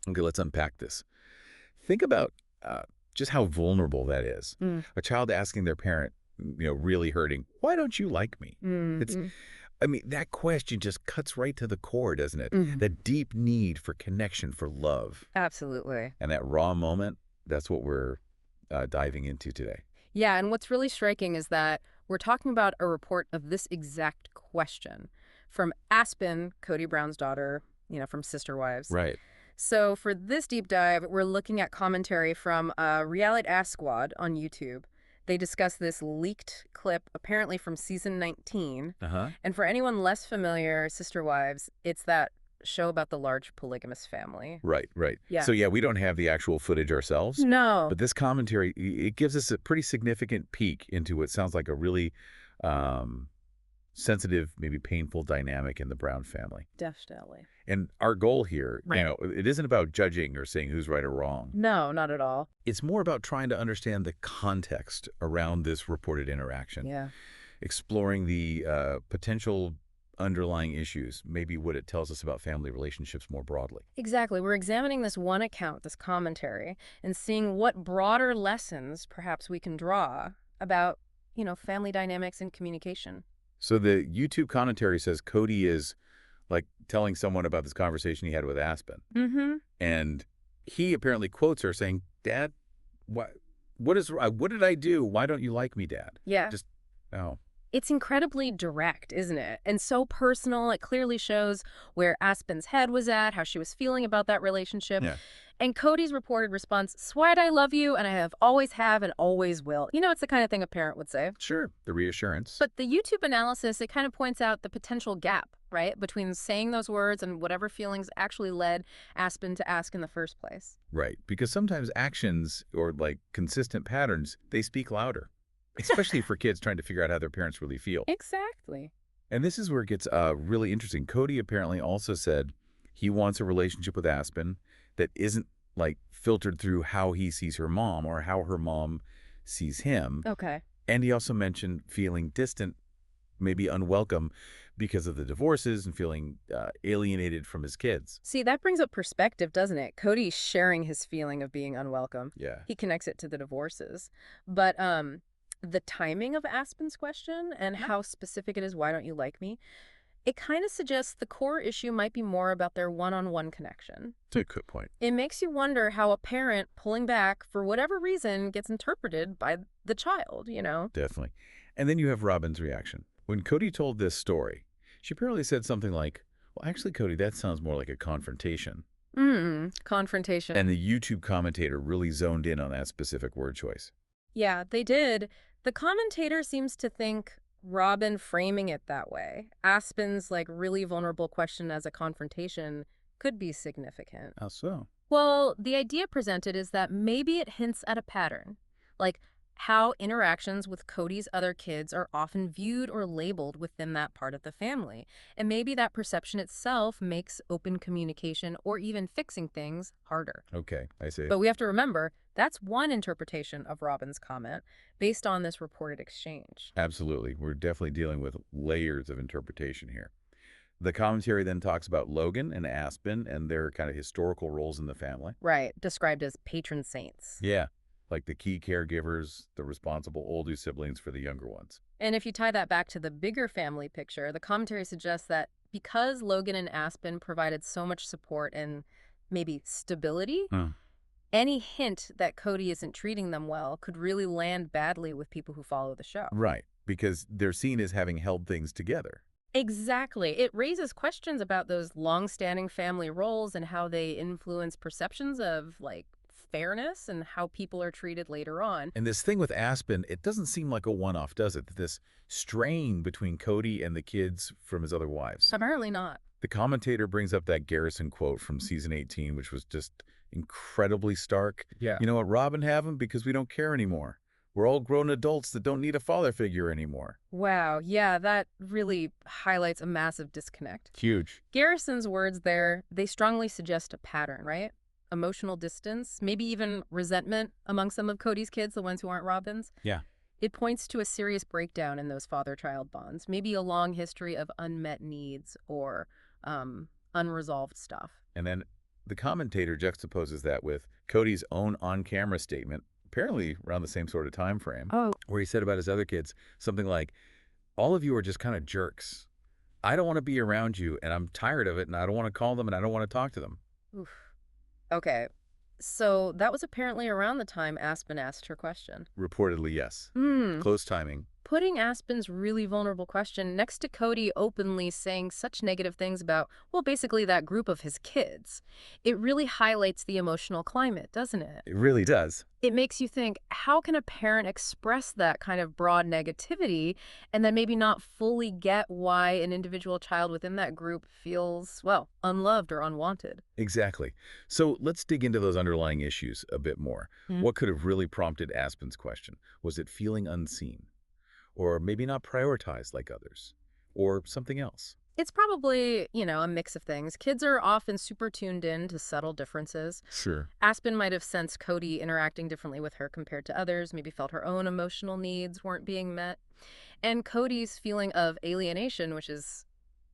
Okay, let's unpack this. Think about just how vulnerable that is. Mm. A child asking their parent, really hurting, "Why don't you like me?" It's, Mm-hmm. I mean, that question just cuts right to the core, doesn't it? Hmm. That deep need for connection, for love. Absolutely. And that raw moment, that's what we're diving into today. Yeah, and what's really striking is that we're talking about a report of this exact question from Aspyn, Kody Brown's daughter, from Sister Wives. Right. So for this deep dive, we're looking at commentary from Reality Ask Squad on YouTube. They discuss this leaked clip, apparently from season 19. Uh-huh. And for anyone less familiar, Sister Wives, it's that show about the large polygamous family. Right, right. Yeah. So yeah, we don't have the actual footage ourselves, No. but this commentary, it gives us a pretty significant peek into what sounds like a really um, sensitive, maybe painful dynamic in the Brown family. Definitely. And our goal here, Right. it isn't about judging or saying who's right or wrong. No, not at all. It's more about trying to understand the context around this reported interaction, Yeah. exploring the potential underlying issues, maybe what it tells us about family relationships more broadly. Exactly. We're examining this one account, this commentary, and seeing what broader lessons perhaps we can draw about, family dynamics and communication. So the YouTube commentary says Kody is like telling someone about this conversation he had with Aspyn. Mm-hmm. And he apparently quotes her saying, "Dad, what did I do? Why don't you like me, Dad?" Yeah. Just, oh, It's incredibly direct, isn't it? And so personal. It clearly shows where Aspen's head was at, how she was feeling about that relationship. yeah, And Cody's reported response, Swide, I love you, and I always have and always will. It's the kind of thing a parent would say. sure. The reassurance. But the YouTube analysis, it kind of points out the potential gap, right, between saying those words and whatever feelings actually led Aspen to ask in the first place. Right. Because sometimes actions or like consistent patterns, they speak louder, especially for kids trying to figure out how their parents really feel. Exactly. And this is where it gets really interesting. Kody apparently also said he wants a relationship with Aspyn that isn't like filtered through how he sees her mom or how her mom sees him. Okay. And he also mentioned feeling distant, maybe unwelcome because of the divorces and feeling alienated from his kids. See, that brings up perspective, doesn't it? Cody's sharing his feeling of being unwelcome. Yeah. He connects it to the divorces. But the timing of Aspen's question and how specific it is, why don't you like me? It kind of suggests the core issue might be more about their one-on-one connection. That's a good point. It makes you wonder how a parent pulling back for whatever reason gets interpreted by the child. Definitely. And then you have Robin's reaction. When Kody told this story, she apparently said something like, "Well, actually, Kody, that sounds more like a confrontation." Confrontation. And the YouTube commentator really zoned in on that specific word choice. Yeah, they did. The commentator seems to think Robin framing it that way, Aspen's really vulnerable question as a confrontation, could be significant. How so? Well, the idea presented is that maybe it hints at a pattern, like how interactions with Cody's other kids are often viewed or labeled within that part of the family. And maybe that perception itself makes open communication or even fixing things harder. Okay, I see. But we have to remember, that's one interpretation of Robin's comment based on this reported exchange. Absolutely. We're definitely dealing with layers of interpretation here. The commentary then talks about Logan and Aspyn and their kind of historical roles in the family. Right, described as patron saints. Yeah, like the key caregivers, the responsible older siblings for the younger ones. And if you tie that back to the bigger family picture, the commentary suggests that because Logan and Aspyn provided so much support and maybe stability, Huh. any hint that Kody isn't treating them well could really land badly with people who follow the show. Right, because they're seen as having held things together. Exactly. It raises questions about those long-standing family roles and how they influence perceptions of, fairness and how people are treated later on. And this thing with Aspyn, it doesn't seem like a one-off, does it? This strain between Kody and the kids from his other wives. Apparently not. The commentator brings up that Garrison quote from season 18, which was just incredibly stark. Yeah. You know what, Robin have him because we don't care anymore. We're all grown adults that don't need a father figure anymore. Wow, yeah, that really highlights a massive disconnect. Huge. Garrison's words there, they strongly suggest a pattern, right? Emotional distance, maybe even resentment among some of Cody's kids, the ones who aren't Robin's. Yeah. It points to a serious breakdown in those father-child bonds, maybe a long history of unmet needs or unresolved stuff. And then the commentator juxtaposes that with Cody's own on-camera statement, apparently around the same sort of time frame, Oh, where he said about his other kids something like, all of you are just kind of jerks. I don't want to be around you, and I'm tired of it, and I don't want to call them, and I don't want to talk to them. oof. Okay. So that was apparently around the time Aspyn asked her question. Reportedly, yes. Hmm. Close timing. Putting Aspyn's really vulnerable question next to Kody openly saying such negative things about, well, basically that group of his kids, it really highlights the emotional climate, doesn't it? It really does. It makes you think, how can a parent express that kind of broad negativity and then maybe not fully get why an individual child within that group feels, well, unloved or unwanted? Exactly. So let's dig into those underlying issues a bit more. Hmm. What could have really prompted Aspyn's question? Was it feeling unseen? Or maybe not prioritized like others? Or something else? It's probably, a mix of things. Kids are often super tuned in to subtle differences. Sure. Aspyn might have sensed Kody interacting differently with her compared to others, maybe felt her own emotional needs weren't being met. And Cody's feeling of alienation, which is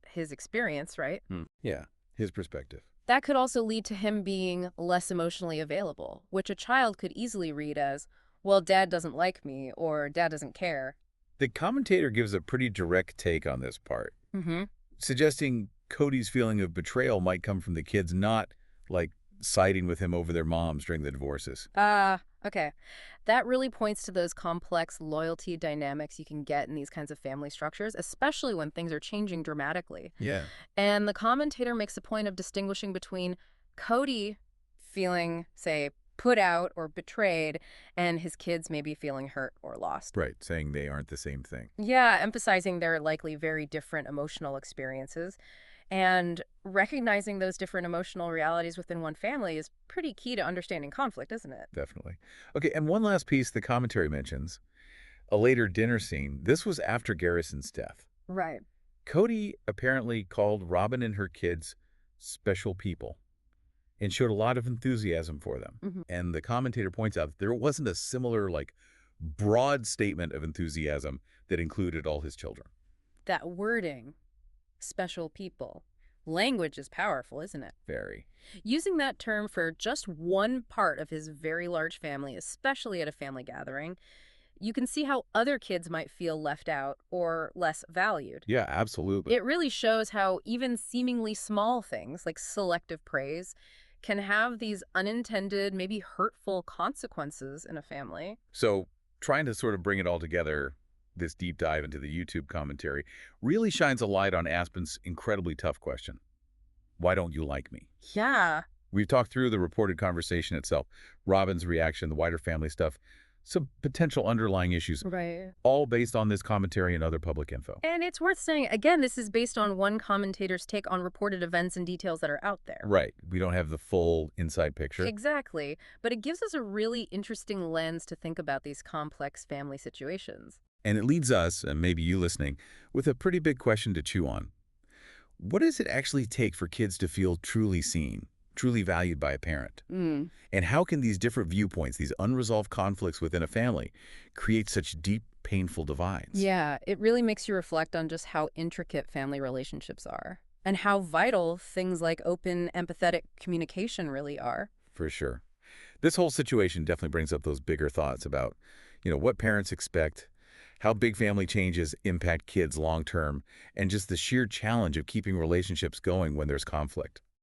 his experience, right? Yeah, his perspective. That could also lead to him being less emotionally available, which a child could easily read as, well, dad doesn't like me or dad doesn't care. The commentator gives a pretty direct take on this part, Mm-hmm. suggesting Cody's feeling of betrayal might come from the kids not, like, siding with him over their moms during the divorces. Okay. That really points to those complex loyalty dynamics you can get in these kinds of family structures, especially when things are changing dramatically. Yeah. And the commentator makes a point of distinguishing between Kody feeling, say, put out or betrayed, and his kids maybe feeling hurt or lost. Right, saying they aren't the same thing. Yeah, emphasizing their likely very different emotional experiences. And recognizing those different emotional realities within one family is pretty key to understanding conflict, isn't it? Definitely. Okay, and one last piece the commentary mentions, a later dinner scene. This was after Garrison's death. Right. Kody apparently called Robin and her kids special people and showed a lot of enthusiasm for them. Hmm. And the commentator points out that there wasn't a similar, like, broad statement of enthusiasm that included all his children. That wording, special people. Language is powerful, isn't it? Very. Using that term for just one part of his very large family, especially at a family gathering, you can see how other kids might feel left out or less valued. Yeah, absolutely. It really shows how even seemingly small things like selective praise can have these unintended, maybe hurtful consequences in a family. So trying to sort of bring it all together, this deep dive into the YouTube commentary really shines a light on Aspyn's incredibly tough question. Why don't you like me? Yeah. We've talked through the reported conversation itself, Robin's reaction, the wider family stuff, some potential underlying issues, Right. all based on this commentary and other public info. And it's worth saying, again, this is based on one commentator's take on reported events and details that are out there. Right. We don't have the full inside picture. Exactly. But it gives us a really interesting lens to think about these complex family situations. And it leads us, and maybe you listening, with a pretty big question to chew on. What does it actually take for kids to feel truly seen, truly valued by a parent? Mm. And how can these different viewpoints, these unresolved conflicts within a family, create such deep, painful divides? Yeah, it really makes you reflect on just how intricate family relationships are and how vital things like open, empathetic communication really are. For sure. This whole situation definitely brings up those bigger thoughts about, what parents expect, how big family changes impact kids long term, and just the sheer challenge of keeping relationships going when there's conflict.